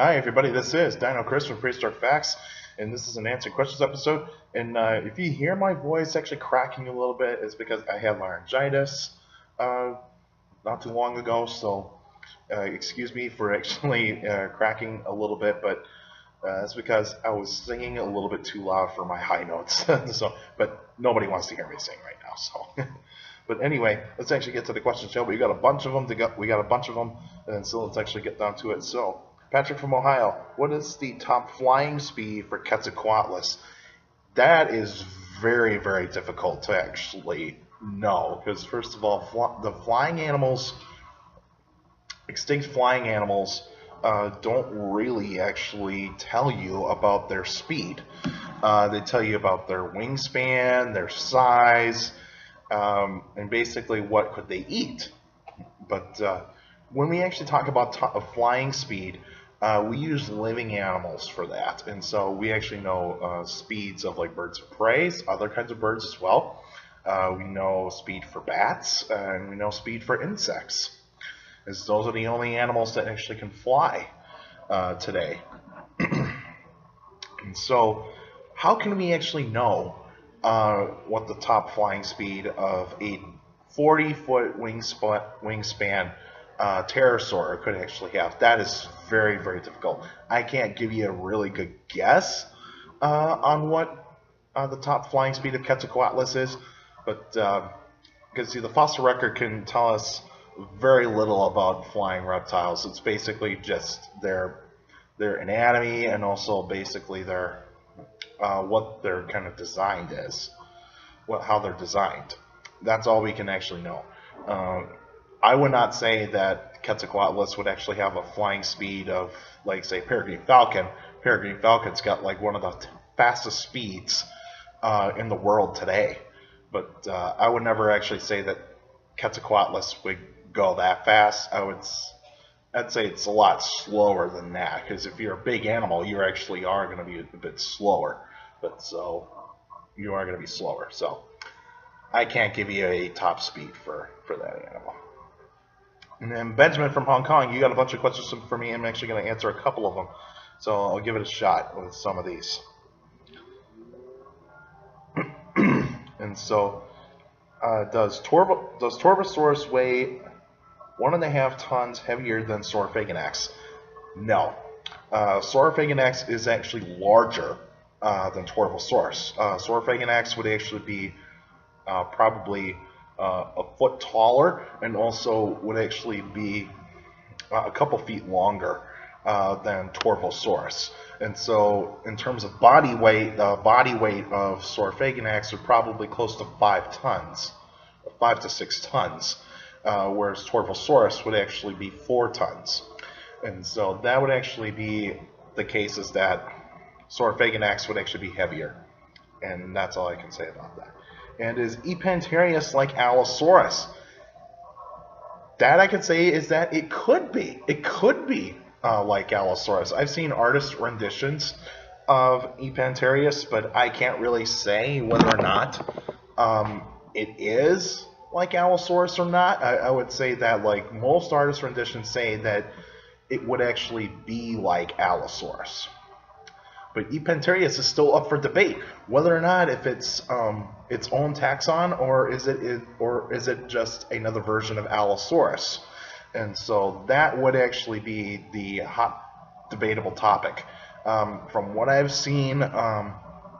Hi everybody, this is Dino Chris from Prehistoric Facts, and this is an Answer Questions episode. And if you hear my voice actually cracking a little bit, it's because I had laryngitis not too long ago, so excuse me for actually cracking a little bit, but that's because I was singing a little bit too loud for my high notes. But nobody wants to hear me sing right now, so. But anyway, let's actually get to the question show. We got a bunch of them and so let's actually get down to it. So, Patrick from Ohio, what is the top flying speed for Quetzalcoatlus? That is very, very difficult to actually know because first of all, the flying animals, extinct flying animals, don't really actually tell you about their speed. They tell you about their wingspan, their size, and basically what could they eat. But when we actually talk about flying speed, we use living animals for that, and so we actually know speeds of like birds of prey, other kinds of birds as well. We know speed for bats, and we know speed for insects. As those are the only animals that actually can fly today. And so, how can we actually know what the top flying speed of a 40-foot wingspan pterosaur could actually have? That is very, very difficult. I can't give you a really good guess on what the top flying speed of Quetzalcoatlus is, but because see, the fossil record can tell us very little about flying reptiles. It's basically just their anatomy and also basically their what their kind of designed is, how they're designed. That's all we can actually know. I would not say that Quetzalcoatlus would actually have a flying speed of, like, say, peregrine falcon. Peregrine falcon's got like one of the fastest speeds in the world today. But I would never actually say that Quetzalcoatlus would go that fast. I'd say it's a lot slower than that, because if you're a big animal, you actually are going to be a bit slower. But so you are going to be slower. So I can't give you a top speed for that animal. And then Benjamin from Hong Kong, you got a bunch of questions for me. I'm actually going to answer a couple of them. So I'll give it a shot with some of these. And so, does Torvosaurus weigh 1.5 tons heavier than Saurophaganax? No. Saurophaganax is actually larger than Torvosaurus. Saurophaganax would actually be probably a foot taller and also would actually be a couple feet longer than Torvosaurus. And so in terms of body weight, the body weight of Saurophaganax would probably close to 5 tons, 5 to 6 tons, whereas Torvosaurus would actually be 4 tons. And so that would actually be the case, is that Saurophaganax would actually be heavier. And that's all I can say about that. And is Epanterius like Allosaurus? That I can say is that it could be. It could be like Allosaurus. I've seen artist renditions of Epanterius, but I can't really say whether or not it is like Allosaurus or not. I would say that, like, most artist renditions say that it would actually be like Allosaurus. But Epanterius is still up for debate whether or not if it's its own taxon, or is it just another version of Allosaurus. And so that would actually be the hot debatable topic. From what I've seen,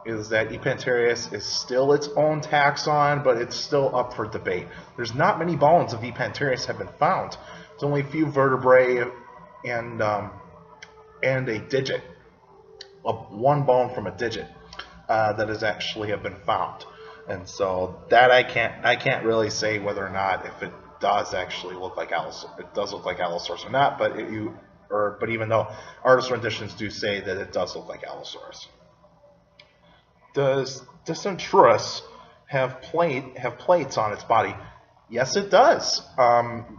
is that Epanterius is still its own taxon, but it's still up for debate. There's not many bones of Epanterius have been found. There's only a few vertebrae and a digit. One bone from a digit that has actually have been found, and so that I can't really say whether or not if it does actually look like Allosaurus. It does look like Allosaurus or not, but but even though artist renditions do say that it does look like Allosaurus. Does Dicentrurus have plates on its body? Yes, it does.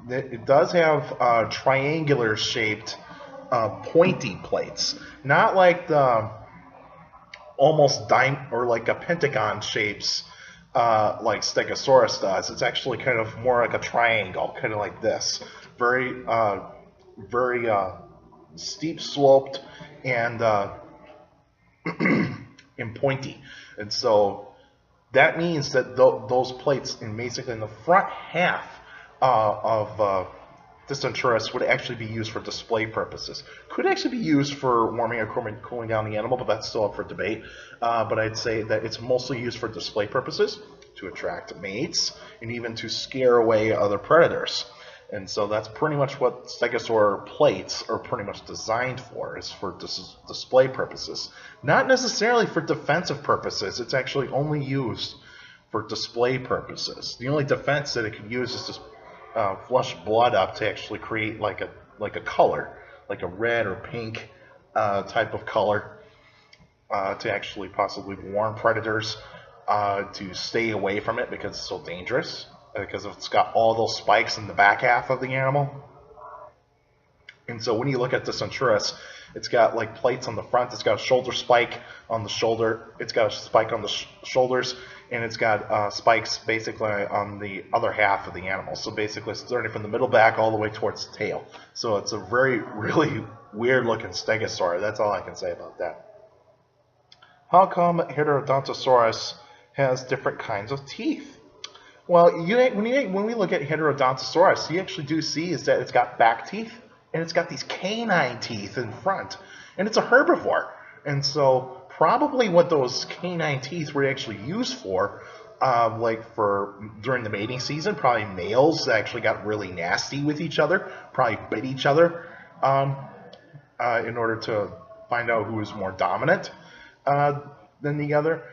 It does have triangular shaped pointy plates, not like the almost or like a pentagon shapes like Stegosaurus does. It's actually kind of more like a triangle, kind of like this. Very steep sloped and and pointy. And so that means that those plates basically in the front half of Dicenturus would actually be used for display purposes. Could actually be used for warming or cooling down the animal, but that's still up for debate. But I'd say that it's mostly used for display purposes, to attract mates, and even to scare away other predators. And so that's pretty much what stegosaur plates are pretty much designed for, is for display purposes. Not necessarily for defensive purposes. It's actually only used for display purposes. The only defense that it could use is to flush blood up to actually create like a color, like a red or pink type of color, to actually possibly warn predators to stay away from it because it's so dangerous, because it's got all those spikes in the back half of the animal. And so when you look at Dicenturus, it's got like plates on the front, it's got a shoulder spike on the shoulder, it's got a spike on the shoulders, and it's got spikes basically on the other half of the animal. So basically starting from the middle back all the way towards the tail. So it's a really weird looking stegosaur. That's all I can say about that. How come Heterodontosaurus has different kinds of teeth? Well, when we look at Heterodontosaurus, you actually do see is that it's got back teeth, and it's got these canine teeth in front, and it's a herbivore. And so probably what those canine teeth were actually used for, like for during the mating season, probably males actually got really nasty with each other, probably bit each other in order to find out who was more dominant than the other.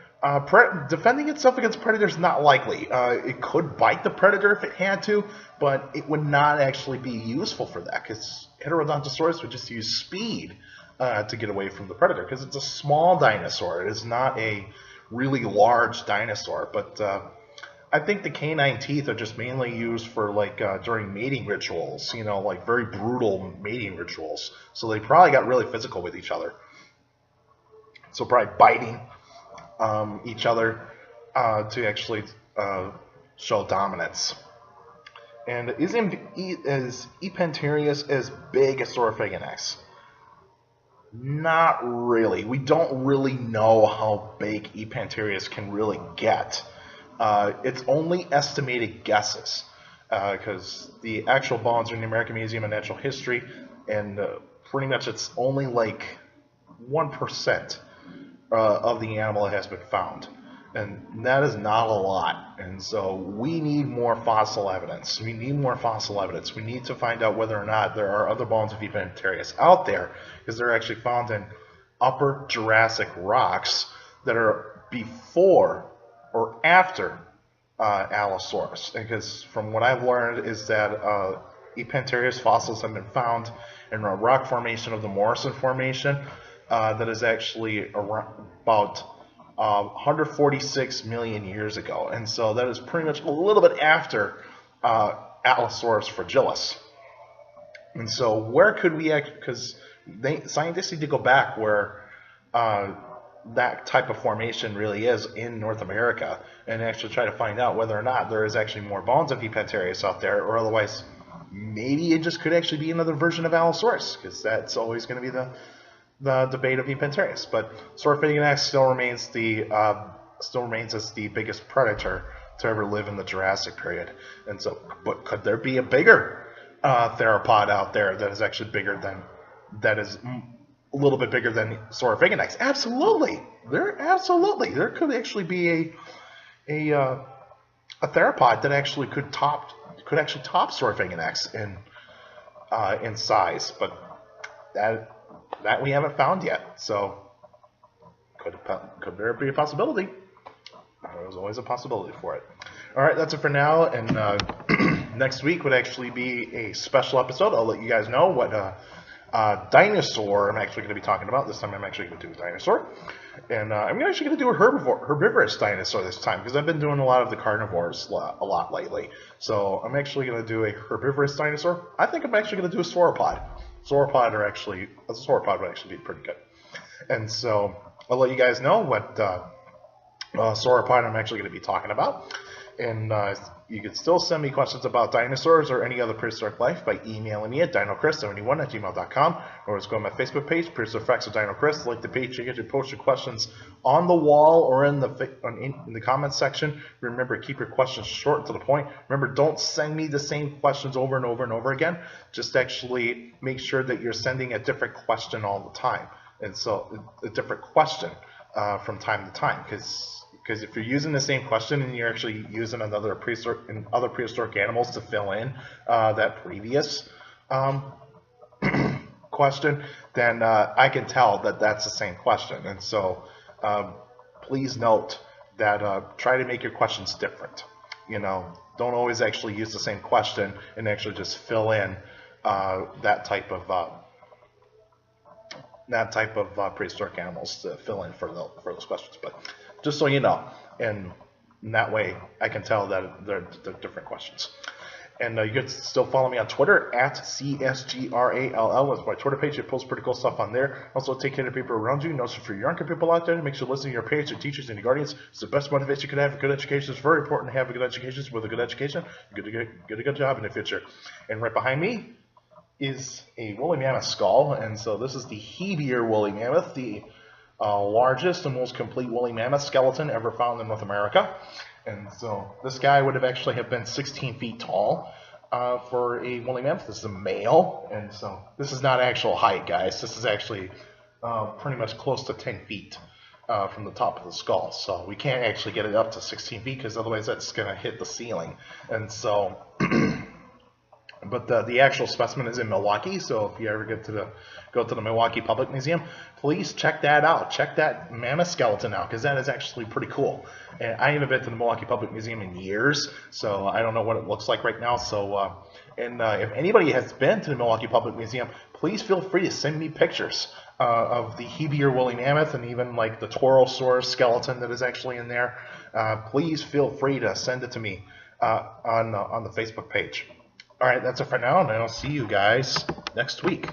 Defending itself against predators, not likely. It could bite the predator if it had to, but it would not actually be useful for that, because Heterodontosaurus would just use speed to get away from the predator, because it's a small dinosaur. It is not a really large dinosaur. But I think the canine teeth are just mainly used for like during mating rituals, you know, like very brutal mating rituals. So they probably got really physical with each other. So probably biting each other to actually show dominance. And is Epanterius as big as Saurophagonax? Not really. We don't really know how big Epanterius can really get. It's only estimated guesses, because the actual bones are in the American Museum of Natural History, and pretty much it's only like 1% of the animal that has been found, and that is not a lot. And so we need more fossil evidence. We need to find out whether or not there are other bones of Epanterius out there, because they're actually found in upper Jurassic rocks that are before or after Allosaurus. Because from what I've learned is that Epanterius fossils have been found in a rock formation of the Morrison Formation that is actually around about 146 million years ago. And so that is pretty much a little bit after Allosaurus fragilis. And so where could we actually, because scientists need to go back where that type of formation really is in North America, and actually try to find out whether or not there is actually more bones of Epanterius out there, or otherwise maybe it just could actually be another version of Allosaurus, because that's always going to be the debate of Epanterius. But Saurophagonax still remains as the biggest predator to ever live in the Jurassic period. And so, but could there be a bigger theropod out there that is actually a little bit bigger than Saurophagonax? Absolutely. There could actually be a theropod that actually could top Saurophagonax in size, but that we haven't found yet. So could there be a possibility? There's always a possibility for it. All right, that's it for now. And next week would actually be a special episode. I'll let you guys know what dinosaur I'm actually going to be talking about. This time I'm actually going to do a dinosaur. And I'm actually going to do a herbivorous dinosaur this time, because I've been doing a lot of the carnivores a lot lately. So I'm actually going to do a herbivorous dinosaur. I think I'm actually going to do a sauropod. A sauropod would actually be pretty good. And so I'll let you guys know what sauropod I'm actually going to be talking about. And you can still send me questions about dinosaurs or any other prehistoric life by emailing me at dinochrist71@gmail.com, or just go to my Facebook page, Prehistoric Facts with Dino Chris. Like the page, you get to post your questions on the wall or in the comments section. Remember, keep your questions short and to the point. Remember, don't send me the same questions over and over and over again. Just actually make sure that you're sending a different question all the time. And so a different question from time to time, because if you're using the same question and you're actually using other prehistoric animals to fill in that previous question, then I can tell that that's the same question. And so please note that try to make your questions different. You know, don't always actually use the same question and actually just fill in that type of prehistoric animals to fill in for those questions. But just so you know, and in that way I can tell that they're different questions. And you can still follow me on Twitter at CSGRALL. That's my Twitter page. I post pretty cool stuff on there. Also, take care of the people around you. Notice for your younger people out there, make sure to listen to your parents, your teachers, and your guardians. It's the best motivation you can have. A good education is very important to have a good education. With a good education, you're going to get a good job in the future. And right behind me is a woolly mammoth skull. And so this is the Hebier woolly mammoth, the largest and most complete woolly mammoth skeleton ever found in North America. And so this guy would have actually have been 16 feet tall for a woolly mammoth. This is a male, and so this is not actual height, guys. This is actually pretty much close to 10 feet from the top of the skull. So we can't actually get it up to 16 feet because otherwise that's going to hit the ceiling. And so, but the actual specimen is in Milwaukee. So if you ever go to the Milwaukee Public Museum, please check that out. Check that mammoth skeleton out, because that is actually pretty cool. And I haven't been to the Milwaukee Public Museum in years, so I don't know what it looks like right now. So, if anybody has been to the Milwaukee Public Museum, please feel free to send me pictures of the Hebier woolly mammoth and even like the Torosaurus skeleton that is actually in there. Please feel free to send it to me on the Facebook page. All right, that's it for now, and I'll see you guys next week.